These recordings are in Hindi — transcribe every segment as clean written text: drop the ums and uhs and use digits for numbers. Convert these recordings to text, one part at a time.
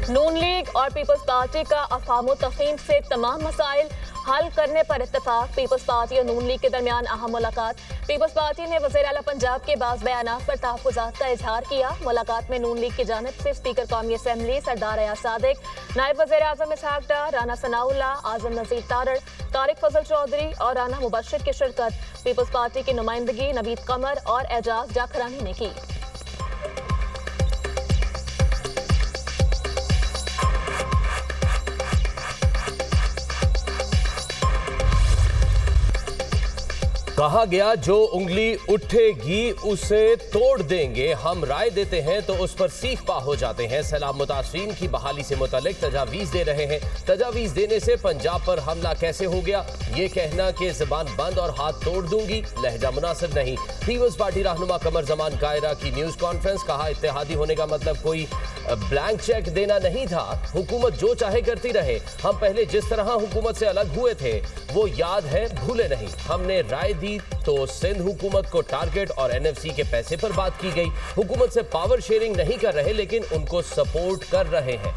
नून लीग और पीपल्स पार्टी का अफाम तफहीम से तमाम मसाइल हल करने पर इत्तेफाक। पीपल्स पार्टी और नून लीग के दरमियान अहम मुलाकात। पीपल्स पार्टी ने वज़ीर आला पंजाब के बाज़ बयानात पर तहफ़्फ़ुज़ात का इजहार किया। मुलाकात में नून लीग की जानिब से स्पीकर कौमी असम्बली सरदार अयाज सादिक, नायब वज़ीर आज़म इसहाक डार, राना सनाउल्लाह, आज़म नज़ीर तारड़, तारिक फजल चौधरी और राना मुबश्शिर की शिरकत। पीपल्स पार्टी की नुमाइंदगी नवीद कमर और एजाज जाखरानी ने की। कहा गया जो उंगली उठेगी उसे तोड़ देंगे। हम राय देते हैं तो उस पर सीख पा हो जाते हैं। सैलाब मुतासरीन की बहाली से मुतल्लिक तजावीज़ दे रहे हैं। तजावीज़ देने से पंजाब पर हमला कैसे हो गया? ये कहना कि ज़बान बंद और हाथ तोड़ दूंगी लहजा मुनासिब नहीं। पीपल्स पार्टी रहनुमा कमर जमान कायरा की न्यूज़ कॉन्फ्रेंस। कहा इत्तेहादी होने का मतलब कोई ब्लैंक चेक देना नहीं था। हुकूमत जो चाहे करती रहे। हम पहले जिस तरह हुकूमत से अलग हुए थे वो याद है, भूले नहीं। हमने राय दी तो सिंध हुकूमत को टारगेट और एनएफसी के पैसे पर बात की गई। हुकूमत से पावर शेयरिंग नहीं कर रहे लेकिन उनको सपोर्ट कर रहे हैं।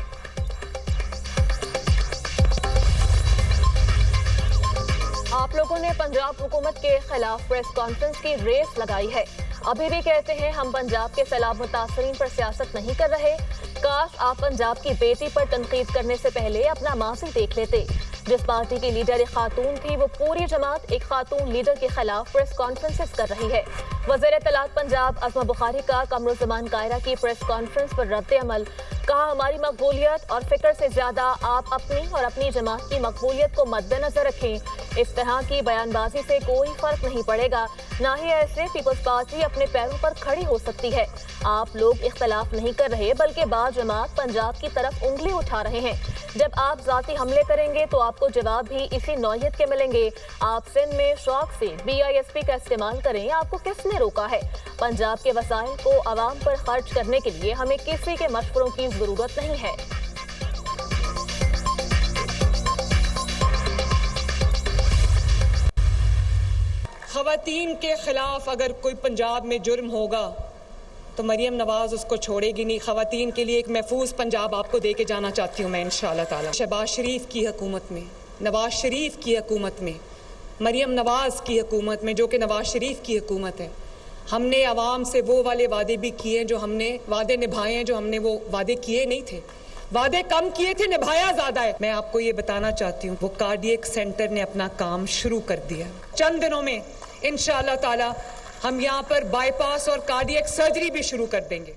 आप लोगों ने पंजाब हुकूमत के खिलाफ प्रेस कॉन्फ्रेंस की रेस लगाई है। अभी भी कहते हैं हम पंजाब के सैलाब मुतासरीन पर सियासत नहीं कर रहे। काश आप पंजाब की बेटी पर तनकीद करने से पहले अपना माजी देख लेते। जिस पार्टी की लीडर एक खातून थी वो पूरी जमात एक खातून लीडर के खिलाफ प्रेस कॉन्फ्रेंसेस कर रही है। वज़ीर इत्तलात पंजाब अज़मा बुखारी का कमर ज़मान कायरा की प्रेस कॉन्फ्रेंस पर रद्द अमल। कहा हमारी मकबूलियत और फिक्र से ज्यादा आप अपनी और अपनी जमात की मकबूलियत को मद्देनजर रखें। इस तरह की बयानबाजी से कोई फर्क नहीं पड़ेगा, ना ही ऐसे पीपल्स पार्टी अपने पैरों पर खड़ी हो सकती है। आप लोग इख्तलाफ नहीं कर रहे बल्कि बाज़ जमात पंजाब की तरफ उंगली उठा रहे हैं। जब आप जाती हमले करेंगे तो आपको जवाब भी इसी नौयत के मिलेंगे। आप सिंध में शौक से BISP का इस्तेमाल करें, आपको किसने रोका है? पंजाब के वसाइल को आवाम पर खर्च करने के लिए हमें किसी के मशवरों की जरूरत नहीं है। खवातीन के खिलाफ अगर कोई पंजाब में जुर्म होगा तो मरियम नवाज उसको छोड़ेगी नहीं। खवातीन के लिए एक महफूज पंजाब आपको दे के जाना चाहती हूँ मैं इंशाअल्लाह ताला। शहबाज शरीफ की हुकूमत में, नवाज शरीफ की हुकूमत में, मरियम नवाज की हुकूमत में जो कि नवाज शरीफ की हुकूमत है, हमने आवाम से वो वाले वादे भी किए जो हमने वादे निभाए हैं जो हमने वो वादे किए नहीं थे। वादे कम किए थे, निभाया ज्यादा है। मैं आपको ये बताना चाहती हूँ वो कार्डियक सेंटर ने अपना काम शुरू कर दिया। चंद दिनों में इंशाअल्लाह ताला हम यहाँ पर बाईपास और कार्डियक सर्जरी भी शुरू कर देंगे।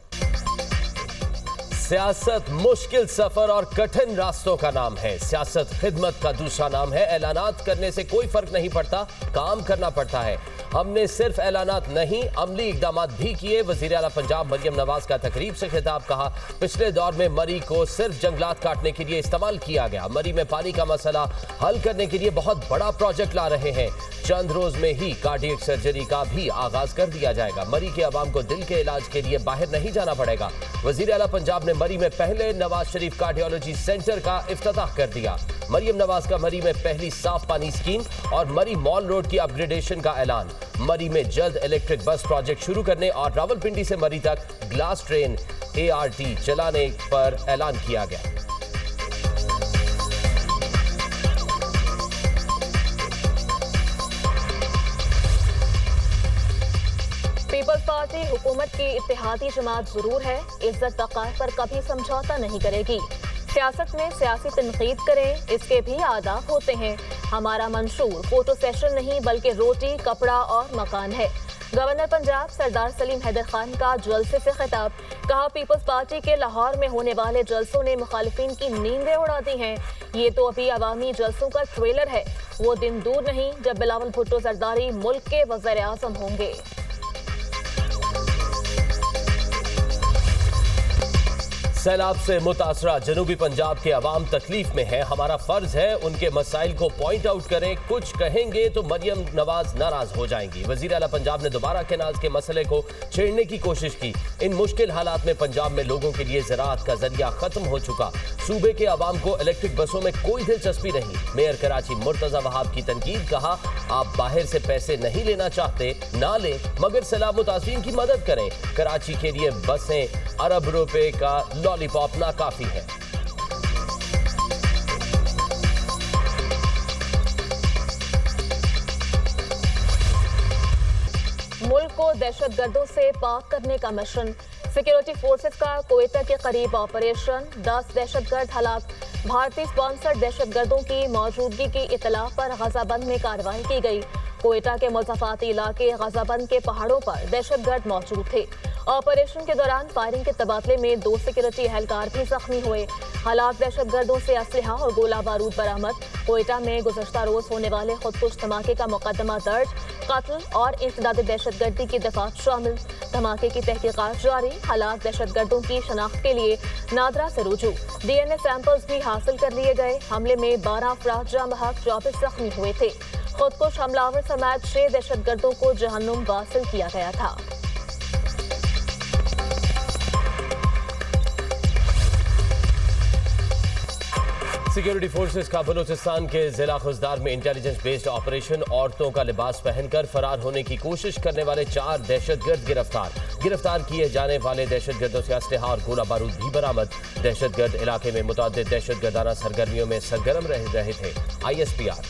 सियासत मुश्किल सफर और कठिन रास्तों का नाम है। सियासत खिदमत का दूसरा नाम है। ऐलानात करने से कोई फर्क नहीं पड़ता, काम करना पड़ता है। हमने सिर्फ ऐलानात नहीं अमली इकदामात भी किए। वज़ीर आला पंजाब मरियम नवाज का तकरीब से खिताब। कहा पिछले दौर में मरी को सिर्फ जंगलात काटने के लिए इस्तेमाल किया गया। मरी में पानी का मसला हल करने के लिए बहुत बड़ा प्रोजेक्ट ला रहे हैं। चंद रोज में ही कार्डियक सर्जरी का भी आगाज कर दिया जाएगा। मरी के अवाम को दिल के इलाज के लिए बाहर नहीं जाना पड़ेगा। वज़ीर आला पंजाब ने मरी में पहले नवाज शरीफ कार्डियोलॉजी सेंटर का इफ्तिताह कर दिया। मरियम नवाज का मरी में पहली साफ पानी स्कीम और मरी मॉल रोड की अपग्रेडेशन का ऐलान। मरी में जल्द इलेक्ट्रिक बस प्रोजेक्ट शुरू करने और रावलपिंडी से मरी तक ग्लास ट्रेन ART चलाने पर ऐलान किया गया। पीपल्स पार्टी हुकूमत की इत्तेहादी जमात जरूर है, इज्जत बकाए पर कभी समझौता नहीं करेगी। सियासत में सियासी तनकीद करें, इसके भी आदाब होते हैं। हमारा मंशूर फोटो सेशन नहीं बल्कि रोटी, कपड़ा और मकान है। गवर्नर पंजाब सरदार सलीम हैदर खान का जलसे से खिताब। कहा पीपल्स पार्टी के लाहौर में होने वाले जलसों ने मुखालिफिन की नींदें उड़ा दी हैं। ये तो अभी अवामी जलसों का ट्रेलर है। वो दिन दूर नहीं जब बिलावल भुट्टो जरदारी मुल्क के वज़ीर आज़म होंगे। सैलाब से मुतासरा जनूबी पंजाब के अवाम तकलीफ में है। हमारा फर्ज है उनके मसाइल को पॉइंट आउट करें। कुछ कहेंगे तो मरियम नवाज नाराज हो जाएंगी। वजीर आला पंजाब ने दोबारा केनाल के मसले को छेड़ने की कोशिश की। इन मुश्किल हालात में पंजाब में लोगों के लिए ज़राअत का जरिया खत्म हो चुका। सूबे के अवाम को इलेक्ट्रिक बसों में कोई दिलचस्पी नहीं। मेयर कराची मुर्तजा वहाब की तनकीद। कहा आप बाहर से पैसे नहीं लेना चाहते ना लें, मगर सैलाब मुतासरीन की मदद करें। कराची के लिए बसें अरब रुपए का लॉलीपॉप नाकाफी है। को दहशतगर्दों से पाक करने का मिशन। सिक्योरिटी फोर्सेस का क्वेटा के करीब ऑपरेशन। 10 दहशतगर्द हलाक। भारतीय स्पॉन्सर्ड दहशतगर्दों की मौजूदगी की इतला पर गजाबंद में कार्रवाई की गई। क्वेटा के मुज़ाफ़ाती इलाके गजाबंद के पहाड़ों पर दहशतगर्द मौजूद थे। ऑपरेशन के दौरान फायरिंग के तबादले में 2 सिक्योरिटी एहलकार भी जख्मी हुए। हलाक दहशतगर्दों से असलहा और गोला बारूद बरामद। क्वेटा में गुज़श्ता रोज होने वाले खुदकुश धमाके का मुकदमा दर्ज। कत्ल और इंसदाद दहशतगर्दी की दफात शामिल। धमाके की तहकीकात जारी। हलाक दहशतगर्दों की शनाख्त के लिए नादरा से रुजू। DNA सैंपल्स भी हासिल कर लिए गए। हमले में 12 अफराद जाँ बहक, 24 जख्मी हुए थे। खुदकुश हमलावर समेत 6 दहशतगर्दों को जहन्नुम वासिल किया गया था। सिक्योरिटी फोर्सेस का बलूचिस्तान के जिला खुजदार में इंटेलिजेंस बेस्ड ऑपरेशन। औरतों का लिबास पहनकर फरार होने की कोशिश करने वाले 4 दहशतगर्द गिरफ्तार किए जाने वाले दहशतगर्दों से असलहा और गोला बारूद भी बरामद। दहशतगर्द इलाके में मुतअद्दिद दहशतगर्दाना सरगर्मियों में सरगर्म रहे थे। ISPR।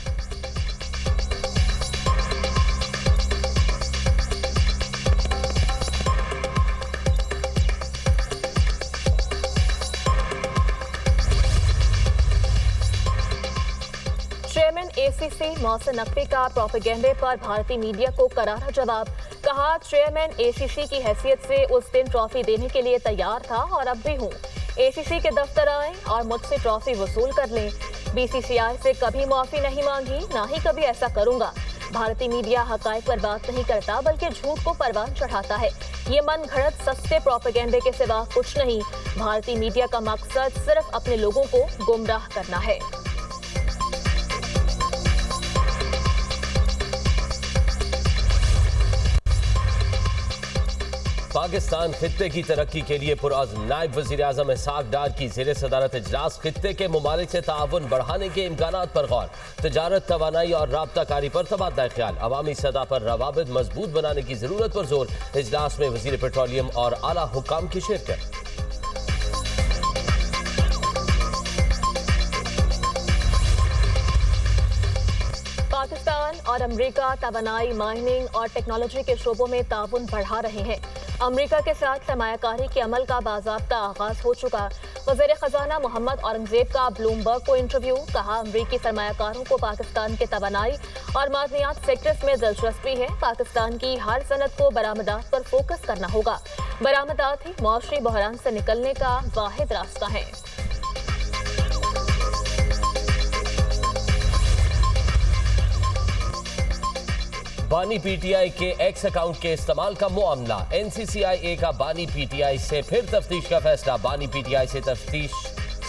Chairman ACC Mohsin Naqvi का प्रोपेगेंडे पर भारतीय मीडिया को करारा जवाब। कहा, चेयरमैन ACC की हैसियत से उस दिन ट्रॉफी देने के लिए तैयार था और अब भी हूँ। ACC के दफ्तर आए और मुझसे ट्रॉफी वसूल कर लें। BCCI से कभी माफी नहीं मांगी, ना ही कभी ऐसा करूंगा। भारतीय मीडिया हकायक पर बात नहीं करता बल्कि झूठ को परवान चढ़ाता है। ये मन घड़त सस्ते प्रोपेगेंडे के सिवा कुछ नहीं। भारतीय मीडिया का मकसद सिर्फ अपने लोगों को गुमराह करना है। पाकिस्तान खित्ते की तरक्की के लिए पुरअज़्म। नायब वज़ीर आज़म इसहाक डार की ज़ेर सदारत इजलास। खित्ते के ममालिक से ताअवुन बढ़ाने के इम्कानात पर गौर। तजारत, तवानाई और राब्ताकारी पर तबादला ख्याल। अवामी सतह पर रवाबित मजबूत बनाने की ज़रूरत पर जोर। इजलास में वज़ीर पेट्रोलियम और आला हुक्काम की शिरकत। पाकिस्तान और अमेरिका तवानाई, माइनिंग और टेक्नोलॉजी के शोबों में ताउन बढ़ा रहे हैं। अमेरिका के साथ सरमायाकारी के अमल का बाज़ाब्ता आगाज हो चुका। वज़ीर खजाना मोहम्मद औरंगजेब का ब्लूमबर्ग को इंटरव्यू। कहा, अमरीकी सरमायाकारों को पाकिस्तान के तवानाई और मादनियात सेक्टर्स में दिलचस्पी है। पाकिस्तान की हर सनत को बरामदात पर फोकस करना होगा। बरामदात ही मौशरी बहरान से निकलने का वाहिद रास्ता है। बानी PTI के एक्स अकाउंट के इस्तेमाल का मामला। NCCIA का बानी PTI से फिर तफ्तीश का फैसला। बानी PTI से तफ्तीश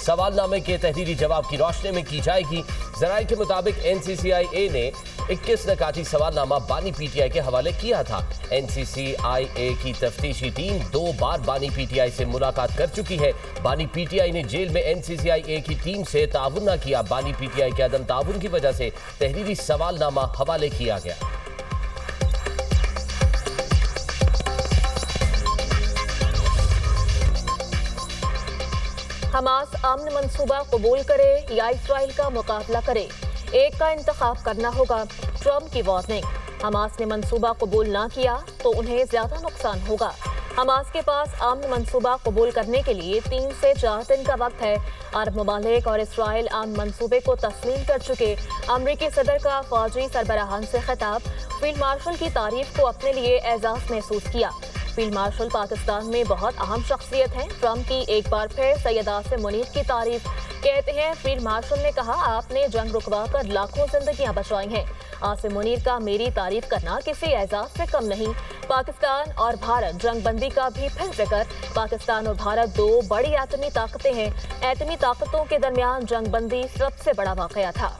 सवालनामे के तहरीरी जवाब की रोशनी में की जाएगी। जराये के मुताबिक NCCIA ने 21 नकाती सवालनामा बानी PTI के हवाले किया था। NCCIA की तफ्तीशी टीम 2 बार बानी PTI से मुलाकात कर चुकी है। बानी PTI ने जेल में NCCIA की टीम से ताउन न किया। बानी PTI के अदम ताउन की वजह से तहरीरी सवालनामा हवाले किया गया। हमास अमन मंसूबा कबूल करे या इसराइल का मुकाबला करे, एक का इंतखाब करना होगा। ट्रंप की वार्निंग। हमास ने मंसूबा कबूल ना किया तो उन्हें ज्यादा नुकसान होगा। हमास के पास अमन मंसूबा कबूल करने के लिए 3 से 4 दिन का वक्त है। अरब ममालिक और इसराइल अमन मंसूबे को तस्लीम कर चुके। अमरीकी सदर का फौजी सरबराहान से खिताब। फील्ड मार्शल की तारीफ को अपने लिए एजाज महसूस किया। फील्ड मार्शल पाकिस्तान में बहुत अहम शख्सियत हैं। ट्रंप की एक बार फिर सैयद आसिम मुनीर की तारीफ। कहते हैं, फील्ड मार्शल ने कहा, आपने जंग रुकवा कर लाखों जिंदगियां बचाई हैं। आसिम मुनीर का मेरी तारीफ करना किसी एजाज से कम नहीं। पाकिस्तान और भारत जंगबंदी का भी फिर जिक्र। पाकिस्तान और भारत 2 बड़ी एटमी ताकतें हैं। एटमी ताकतों के दरमियान जंगबंदी सबसे बड़ा वाकया था।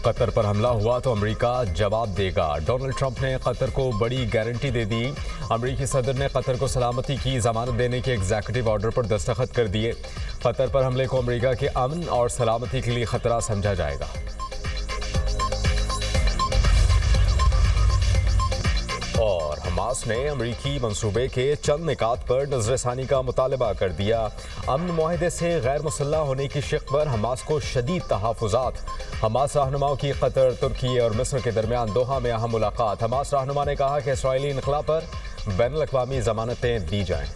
कतर पर हमला हुआ तो अमेरिका जवाब देगा। डोनाल्ड ट्रंप ने कतर को बड़ी गारंटी दे दी। अमेरिकी सदर ने कतर को सलामती की जमानत देने के एग्जीक्यूटिव ऑर्डर पर दस्तखत कर दिए। कतर पर हमले को अमेरिका के अमन और सलामती के लिए खतरा समझा जाएगा। और हमास ने अमरीकी मंसूबे के चंद निकात पर नजरसानी का मुतालबा कर दिया। अमन मुआहदे से गैर मुसल्लह होने की शिक पर हमास को शदीद तहफ़्फ़ुज़ात। हमास रहनुमाओं की कतर, तुर्की और मिस्र के दरमियान दोहा में अहम मुलाकात। हमास रहनुमा ने कहा कि इसराइली इनक़लाब पर बैनुल अक़वामी ज़मानतें दी जाएँ।